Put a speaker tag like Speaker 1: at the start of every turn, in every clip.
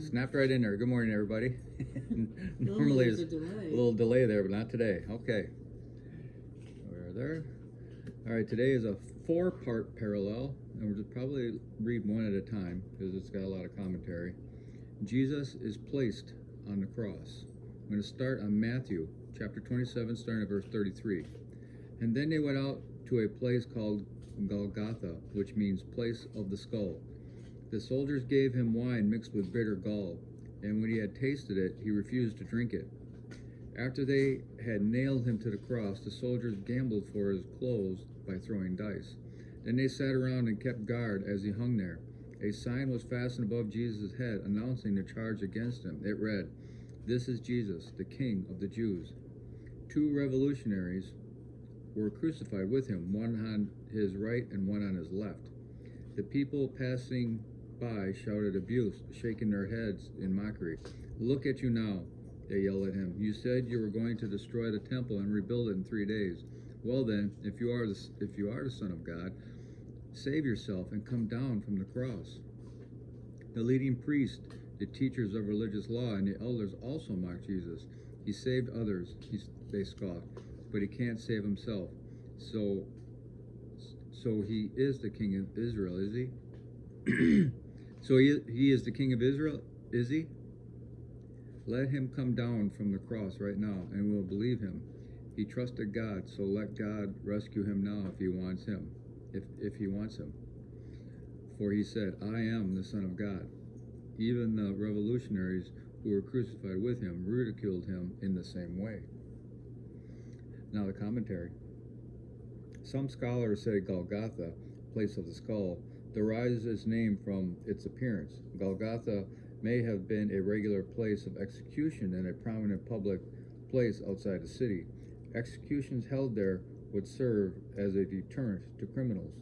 Speaker 1: Snapped right in there. Good morning, everybody.
Speaker 2: Normally
Speaker 1: there's
Speaker 2: there's a delay.
Speaker 1: a little delay there, but not today. Okay. We're there. All right, today is a 4-part parallel, and we'll just probably read one at a time because it's got a lot of commentary. Jesus is placed on the cross. I'm going to start on Matthew chapter 27, starting at verse 33. And then they went out to a place called Golgotha, which means place of the skull. The soldiers gave him wine mixed with bitter gall, and when he had tasted it, he refused to drink it. After they had nailed him to the cross, the soldiers gambled for his clothes by throwing dice. Then they sat around and kept guard as he hung there. A sign was fastened above Jesus' head, announcing the charge against him. It read, "This is Jesus, the King of the Jews." 2 revolutionaries were crucified with him, one on his right and one on his left. The people passing by shouted abuse, shaking their heads in mockery. "Look at you now," they yelled at him. "You said you were going to destroy the temple and rebuild it in 3 days. Well then, if you are the Son of God, save yourself and come down from the cross." The leading priests, the teachers of religious law, and the elders also mocked Jesus. "He saved others," they scoffed, "but he can't save himself. So he is the King of Israel, is he?" So he is the King of Israel, is he? Let him come down from the cross right now, and we'll believe him. He trusted God, so let God rescue him now if he wants him. If he wants him. For he said, "I am the Son of God." Even the revolutionaries who were crucified with him ridiculed him in the same way. Now the commentary. Some scholars say Golgotha, place of the skull, derives its name from its appearance. Golgotha may have been a regular place of execution and a prominent public place outside the city. Executions held there would serve as a deterrent to criminals.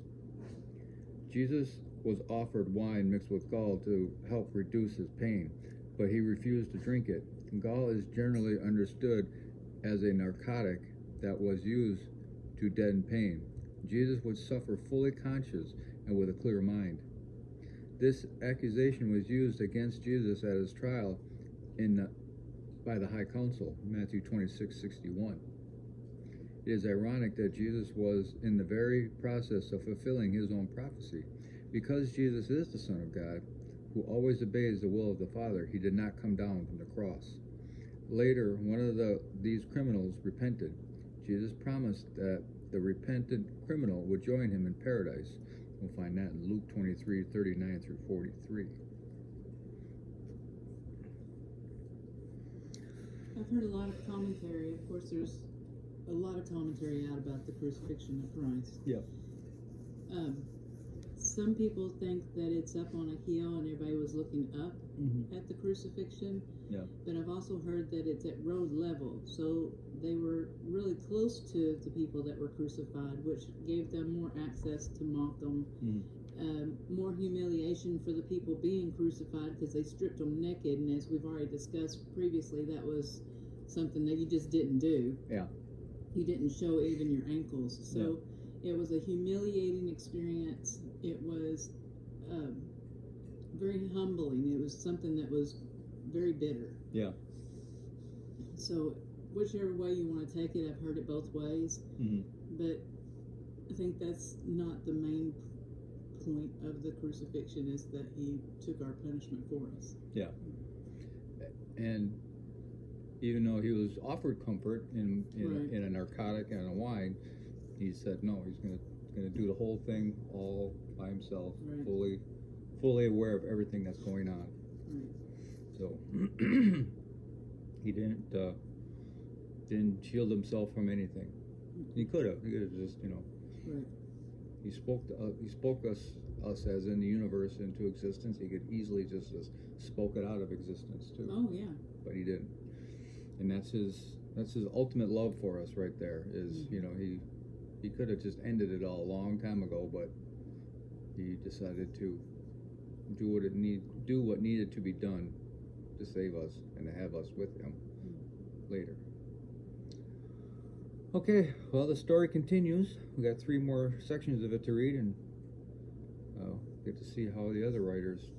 Speaker 1: Jesus was offered wine mixed with gall to help reduce his pain, but he refused to drink it. Gall is generally understood as a narcotic that was used to deaden pain. Jesus would suffer fully conscious and with a clear mind. This accusation was used against Jesus at his trial by the High Council, Matthew 26:61. It is ironic that Jesus was in the very process of fulfilling his own prophecy. Because Jesus is the Son of God, who always obeys the will of the Father, he did not come down from the cross. Later, one of these criminals repented. Jesus promised that the repentant criminal would join him in paradise. We'll find that in Luke 23:39 through 43.
Speaker 2: I've heard a lot of commentary. Of course, there's a lot of commentary out about the crucifixion of Christ.
Speaker 1: Yep.
Speaker 2: Some people think that it's up on a hill and everybody was looking up at the crucifixion.
Speaker 1: Yeah.
Speaker 2: But I've also heard that it's at road level. So they were really close to the people that were crucified, which gave them more access to mock them. More humiliation for the people being crucified because they stripped them naked. And as we've already discussed previously, that was something that you just didn't do.
Speaker 1: Yeah.
Speaker 2: You didn't show even your ankles. So it was a humiliating experience. It was very humbling. It was something that was very bitter.
Speaker 1: Yeah.
Speaker 2: So whichever way you want to take it, I've heard it both ways. But I think that's not the main point of the crucifixion, is that he took our punishment for us.
Speaker 1: Yeah. And even though he was offered comfort in a narcotic and a wine, he said no, he's going to do the whole thing all by himself, fully aware of everything that's going on. So he didn't shield himself from anything. He could have just, he spoke us as in the universe into existence. He could easily just spoke it out of existence too.
Speaker 2: Oh yeah.
Speaker 1: But he didn't. And that's his ultimate love for us right there. Is he could have just ended it all a long time ago, but he decided to do what needed to be done to save us and to have us with him later. Okay, well, the story continues. We got 3 more sections of it to read, and get to see how the other writers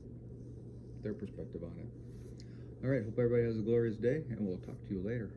Speaker 1: their perspective on it. All right, hope everybody has a glorious day, and we'll talk to you later.